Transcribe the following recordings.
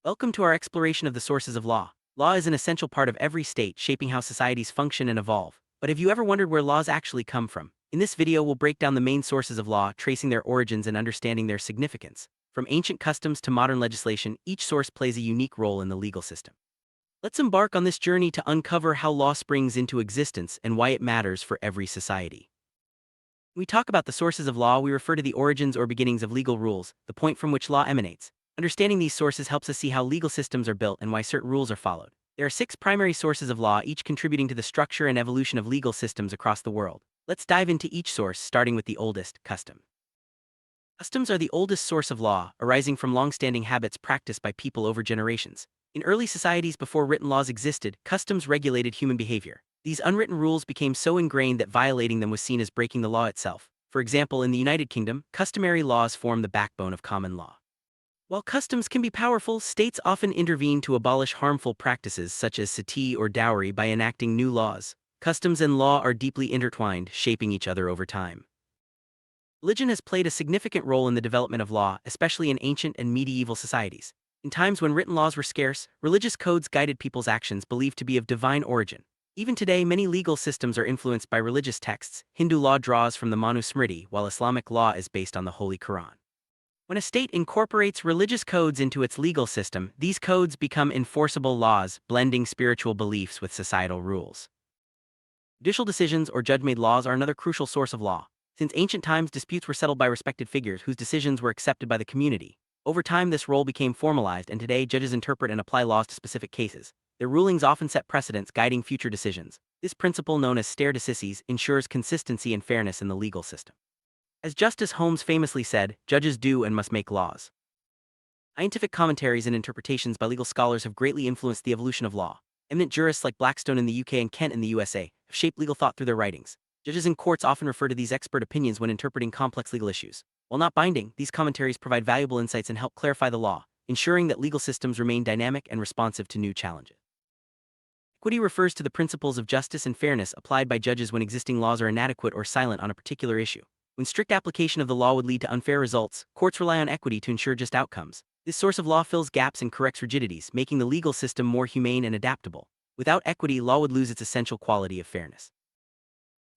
Welcome to our exploration of the sources of law. Law is an essential part of every state, shaping how societies function and evolve. But have you ever wondered where laws actually come from? In this video, we'll break down the main sources of law, tracing their origins and understanding their significance. From ancient customs to modern legislation, each source plays a unique role in the legal system. Let's embark on this journey to uncover how law springs into existence and why it matters for every society. When we talk about the sources of law, we refer to the origins or beginnings of legal rules, the point from which law emanates. Understanding these sources helps us see how legal systems are built and why certain rules are followed. There are 6 primary sources of law, each contributing to the structure and evolution of legal systems across the world. Let's dive into each source, starting with the oldest, custom. Customs are the oldest source of law, arising from long-standing habits practiced by people over generations. In early societies before written laws existed, customs regulated human behavior. These unwritten rules became so ingrained that violating them was seen as breaking the law itself. For example, in the United Kingdom, customary laws form the backbone of common law. While customs can be powerful, states often intervene to abolish harmful practices such as sati or dowry by enacting new laws. Customs and law are deeply intertwined, shaping each other over time. Religion has played a significant role in the development of law, especially in ancient and medieval societies. In times when written laws were scarce, religious codes guided people's actions believed to be of divine origin. Even today, many legal systems are influenced by religious texts. Hindu law draws from the Manu Smriti, while Islamic law is based on the Holy Quran. When a state incorporates religious codes into its legal system, these codes become enforceable laws, blending spiritual beliefs with societal rules. Judicial decisions or judge-made laws are another crucial source of law. Since ancient times, disputes were settled by respected figures whose decisions were accepted by the community. Over time, this role became formalized, and today judges interpret and apply laws to specific cases. Their rulings often set precedents, guiding future decisions. This principle, known as stare decisis, ensures consistency and fairness in the legal system. As Justice Holmes famously said, judges do and must make laws. Scientific commentaries and interpretations by legal scholars have greatly influenced the evolution of law. Eminent jurists like Blackstone in the UK and Kent in the USA have shaped legal thought through their writings. Judges in courts often refer to these expert opinions when interpreting complex legal issues. While not binding, these commentaries provide valuable insights and help clarify the law, ensuring that legal systems remain dynamic and responsive to new challenges. Equity refers to the principles of justice and fairness applied by judges when existing laws are inadequate or silent on a particular issue. When strict application of the law would lead to unfair results, courts rely on equity to ensure just outcomes. This source of law fills gaps and corrects rigidities, making the legal system more humane and adaptable. Without equity, law would lose its essential quality of fairness.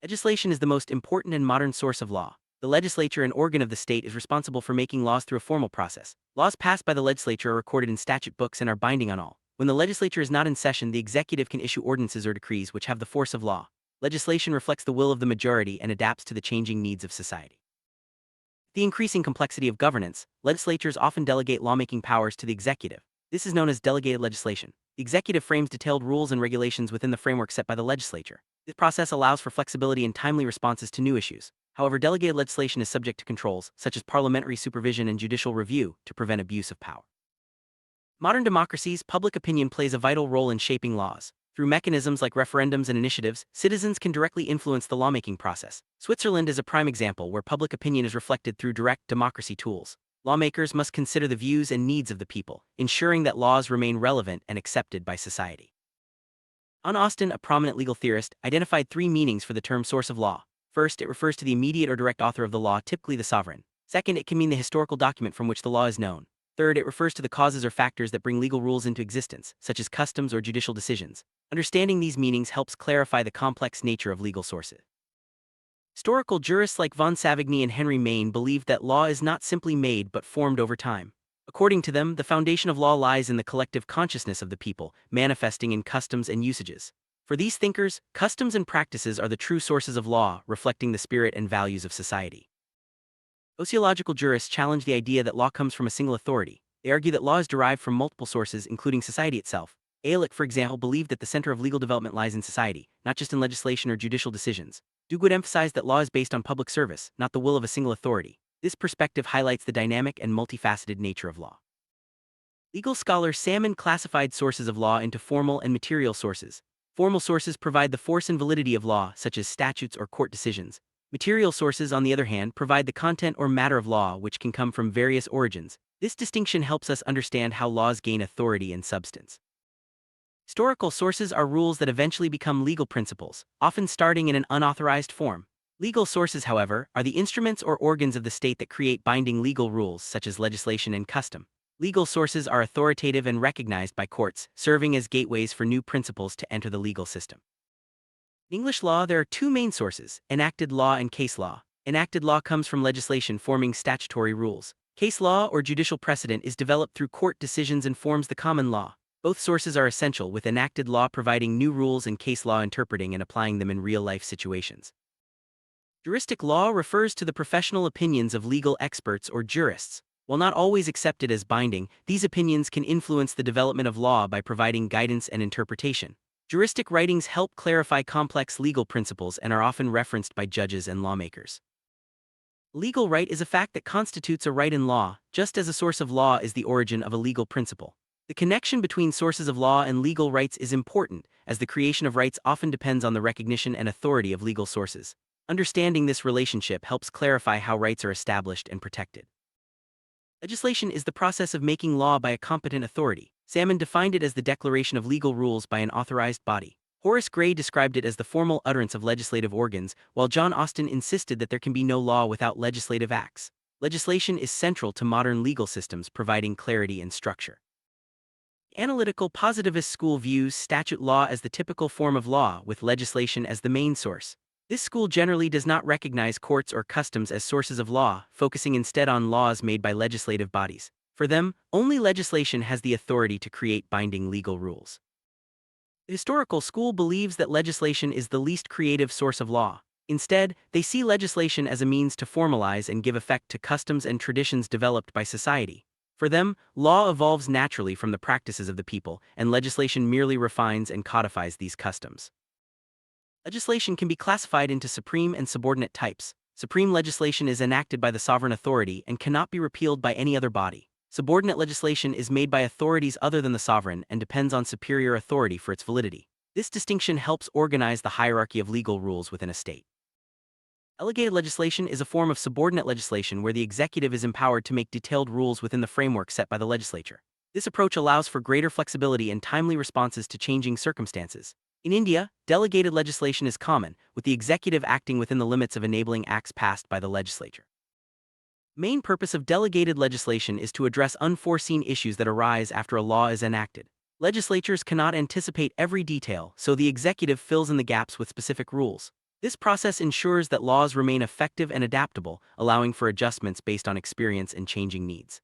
Legislation is the most important and modern source of law. The legislature, an organ of the state, is responsible for making laws through a formal process. Laws passed by the legislature are recorded in statute books and are binding on all. When the legislature is not in session, the executive can issue ordinances or decrees which have the force of law. Legislation reflects the will of the majority and adapts to the changing needs of society. The increasing complexity of governance, legislatures often delegate lawmaking powers to the executive. This is known as delegated legislation. The executive frames detailed rules and regulations within the framework set by the legislature. This process allows for flexibility and timely responses to new issues. However, delegated legislation is subject to controls, such as parliamentary supervision and judicial review, to prevent abuse of power. Modern democracies, public opinion plays a vital role in shaping laws. Through mechanisms like referendums and initiatives, citizens can directly influence the lawmaking process. Switzerland is a prime example where public opinion is reflected through direct democracy tools. Lawmakers must consider the views and needs of the people, ensuring that laws remain relevant and accepted by society. John Austin, a prominent legal theorist, identified 3 meanings for the term source of law. First, it refers to the immediate or direct author of the law, typically the sovereign. Second, it can mean the historical document from which the law is known. Third, it refers to the causes or factors that bring legal rules into existence, such as customs or judicial decisions. Understanding these meanings helps clarify the complex nature of legal sources. Historical jurists like von Savigny and Henry Maine believed that law is not simply made but formed over time. According to them, the foundation of law lies in the collective consciousness of the people, manifesting in customs and usages. For these thinkers, customs and practices are the true sources of law, reflecting the spirit and values of society. Sociological jurists challenge the idea that law comes from a single authority. They argue that law is derived from multiple sources, including society itself. Ehrlich, for example, believed that the center of legal development lies in society, not just in legislation or judicial decisions. Duguid emphasized that law is based on public service, not the will of a single authority. This perspective highlights the dynamic and multifaceted nature of law. Legal scholar Salmon classified sources of law into formal and material sources. Formal sources provide the force and validity of law, such as statutes or court decisions. Material sources, on the other hand, provide the content or matter of law, which can come from various origins. This distinction helps us understand how laws gain authority and substance. Historical sources are rules that eventually become legal principles, often starting in an unauthorized form. Legal sources, however, are the instruments or organs of the state that create binding legal rules, such as legislation and custom. Legal sources are authoritative and recognized by courts, serving as gateways for new principles to enter the legal system. In English law, there are two main sources: enacted law and case law. Enacted law comes from legislation forming statutory rules. Case law, or judicial precedent, is developed through court decisions and forms the common law. Both sources are essential, with enacted law providing new rules and case law interpreting and applying them in real-life situations. Juristic law refers to the professional opinions of legal experts or jurists. While not always accepted as binding, these opinions can influence the development of law by providing guidance and interpretation. Juristic writings help clarify complex legal principles and are often referenced by judges and lawmakers. Legal right is a fact that constitutes a right in law, just as a source of law is the origin of a legal principle. The connection between sources of law and legal rights is important, as the creation of rights often depends on the recognition and authority of legal sources. Understanding this relationship helps clarify how rights are established and protected. Legislation is the process of making law by a competent authority. Salmon defined it as the declaration of legal rules by an authorized body. Horace Gray described it as the formal utterance of legislative organs, while John Austin insisted that there can be no law without legislative acts. Legislation is central to modern legal systems, providing clarity and structure. Analytical positivist school views statute law as the typical form of law, with legislation as the main source. This school generally does not recognize courts or customs as sources of law, focusing instead on laws made by legislative bodies. For them, only legislation has the authority to create binding legal rules. The historical school believes that legislation is the least creative source of law. Instead, they see legislation as a means to formalize and give effect to customs and traditions developed by society. For them, law evolves naturally from the practices of the people, and legislation merely refines and codifies these customs. Legislation can be classified into supreme and subordinate types. Supreme legislation is enacted by the sovereign authority and cannot be repealed by any other body. Subordinate legislation is made by authorities other than the sovereign and depends on superior authority for its validity. This distinction helps organize the hierarchy of legal rules within a state. Delegated legislation is a form of subordinate legislation where the executive is empowered to make detailed rules within the framework set by the legislature. This approach allows for greater flexibility and timely responses to changing circumstances. In India, delegated legislation is common, with the executive acting within the limits of enabling acts passed by the legislature. The main purpose of delegated legislation is to address unforeseen issues that arise after a law is enacted. Legislatures cannot anticipate every detail, so the executive fills in the gaps with specific rules. This process ensures that laws remain effective and adaptable, allowing for adjustments based on experience and changing needs.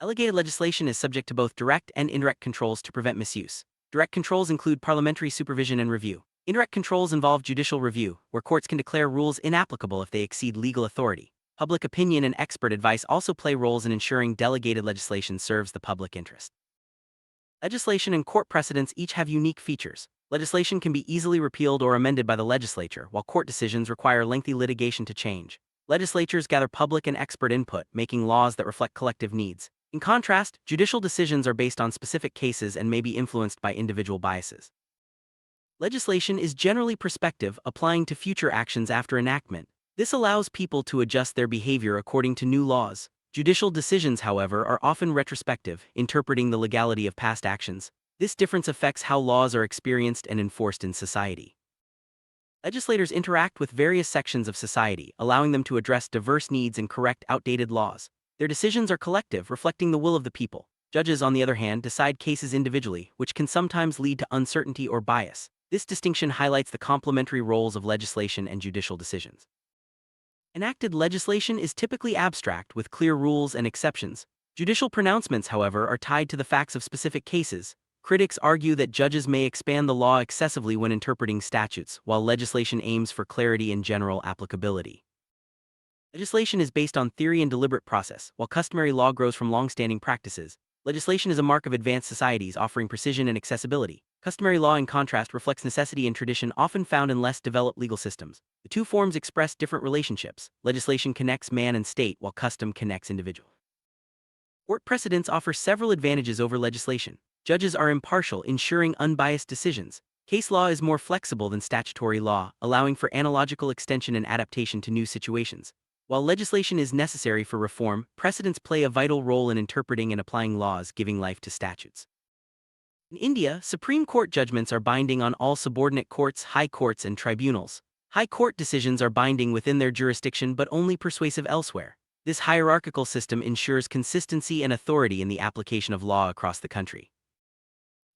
Delegated legislation is subject to both direct and indirect controls to prevent misuse. Direct controls include parliamentary supervision and review. Indirect controls involve judicial review, where courts can declare rules inapplicable if they exceed legal authority. Public opinion and expert advice also play roles in ensuring delegated legislation serves the public interest. Legislation and court precedents each have unique features. Legislation can be easily repealed or amended by the legislature, while court decisions require lengthy litigation to change. Legislatures gather public and expert input, making laws that reflect collective needs. In contrast, judicial decisions are based on specific cases and may be influenced by individual biases. Legislation is generally prospective, applying to future actions after enactment. This allows people to adjust their behavior according to new laws. Judicial decisions, however, are often retrospective, interpreting the legality of past actions. This difference affects how laws are experienced and enforced in society. Legislators interact with various sections of society, allowing them to address diverse needs and correct outdated laws. Their decisions are collective, reflecting the will of the people. Judges, on the other hand, decide cases individually, which can sometimes lead to uncertainty or bias. This distinction highlights the complementary roles of legislation and judicial decisions. Enacted legislation is typically abstract, with clear rules and exceptions. Judicial pronouncements, however, are tied to the facts of specific cases. Critics argue that judges may expand the law excessively when interpreting statutes, while legislation aims for clarity and general applicability. Legislation is based on theory and deliberate process, while customary law grows from long-standing practices. Legislation is a mark of advanced societies, offering precision and accessibility. Customary law, in contrast, reflects necessity and tradition often found in less developed legal systems. The two forms express different relationships. Legislation connects man and state, while custom connects individual. Court precedents offer several advantages over legislation. Judges are impartial, ensuring unbiased decisions. Case law is more flexible than statutory law, allowing for analogical extension and adaptation to new situations. While legislation is necessary for reform, precedents play a vital role in interpreting and applying laws, giving life to statutes. In India, Supreme Court judgments are binding on all subordinate courts, high courts, and tribunals. High court decisions are binding within their jurisdiction but only persuasive elsewhere. This hierarchical system ensures consistency and authority in the application of law across the country.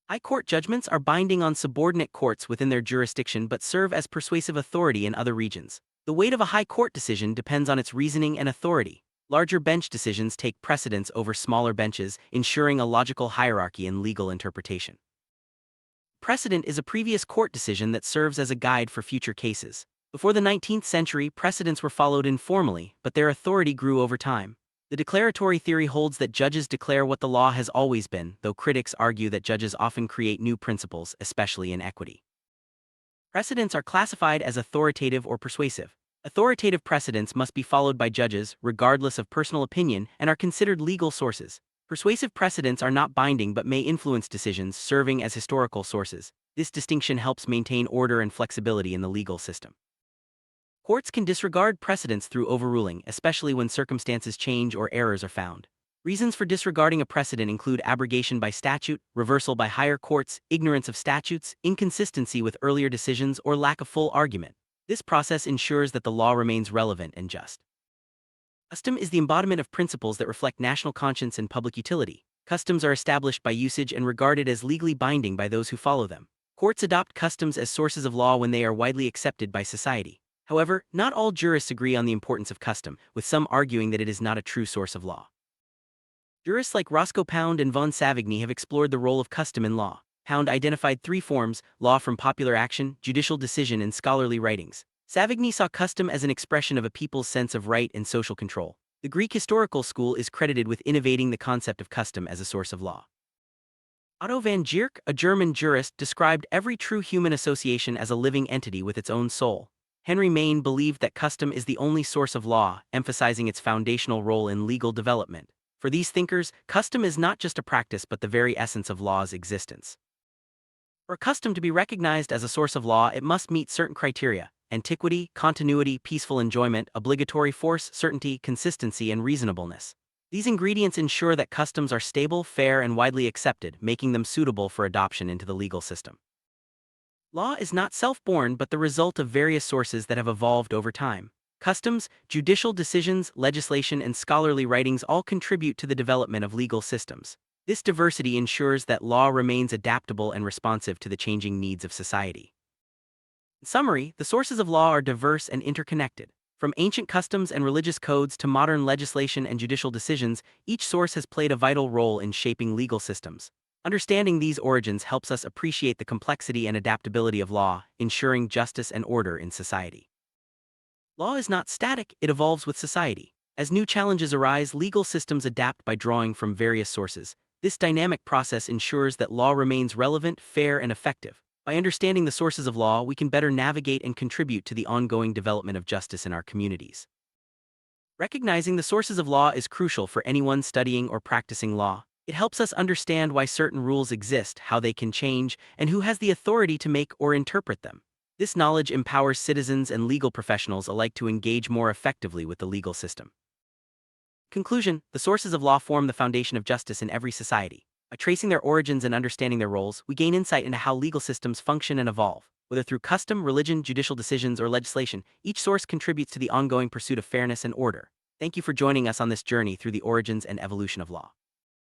High court judgments are binding on subordinate courts within their jurisdiction but serve as persuasive authority in other regions. The weight of a high court decision depends on its reasoning and authority. Larger bench decisions take precedence over smaller benches, ensuring a logical hierarchy in legal interpretation. Precedent is a previous court decision that serves as a guide for future cases. Before the 19th century, precedents were followed informally, but their authority grew over time. The declaratory theory holds that judges declare what the law has always been, though critics argue that judges often create new principles, especially in equity. Precedents are classified as authoritative or persuasive. Authoritative precedents must be followed by judges, regardless of personal opinion, and are considered legal sources. Persuasive precedents are not binding but may influence decisions, serving as historical sources. This distinction helps maintain order and flexibility in the legal system. Courts can disregard precedents through overruling, especially when circumstances change or errors are found. Reasons for disregarding a precedent include abrogation by statute, reversal by higher courts, ignorance of statutes, inconsistency with earlier decisions, or lack of full argument. This process ensures that the law remains relevant and just. Custom is the embodiment of principles that reflect national conscience and public utility. Customs are established by usage and regarded as legally binding by those who follow them. Courts adopt customs as sources of law when they are widely accepted by society. However, not all jurists agree on the importance of custom, with some arguing that it is not a true source of law. Jurists like Roscoe Pound and von Savigny have explored the role of custom in law. Pound identified three forms: law from popular action, judicial decision, and scholarly writings. Savigny saw custom as an expression of a people's sense of right and social control. The Greek historical school is credited with innovating the concept of custom as a source of law. Otto van Gierk, a German jurist, described every true human association as a living entity with its own soul. Henry Maine believed that custom is the only source of law, emphasizing its foundational role in legal development. For these thinkers, custom is not just a practice but the very essence of law's existence. For a custom to be recognized as a source of law, it must meet certain criteria: antiquity, continuity, peaceful enjoyment, obligatory force, certainty, consistency, and reasonableness. These ingredients ensure that customs are stable, fair, and widely accepted, making them suitable for adoption into the legal system. Law is not self-born but the result of various sources that have evolved over time. Customs, judicial decisions, legislation, and scholarly writings all contribute to the development of legal systems. This diversity ensures that law remains adaptable and responsive to the changing needs of society. In summary, the sources of law are diverse and interconnected. From ancient customs and religious codes to modern legislation and judicial decisions, each source has played a vital role in shaping legal systems. Understanding these origins helps us appreciate the complexity and adaptability of law, ensuring justice and order in society. Law is not static, it evolves with society. As new challenges arise, legal systems adapt by drawing from various sources. This dynamic process ensures that law remains relevant, fair, and effective. By understanding the sources of law, we can better navigate and contribute to the ongoing development of justice in our communities. Recognizing the sources of law is crucial for anyone studying or practicing law. It helps us understand why certain rules exist, how they can change, and who has the authority to make or interpret them. This knowledge empowers citizens and legal professionals alike to engage more effectively with the legal system. Conclusion: the sources of law form the foundation of justice in every society. By tracing their origins and understanding their roles, we gain insight into how legal systems function and evolve. Whether through custom, religion, judicial decisions, or legislation, each source contributes to the ongoing pursuit of fairness and order. Thank you for joining us on this journey through the origins and evolution of law.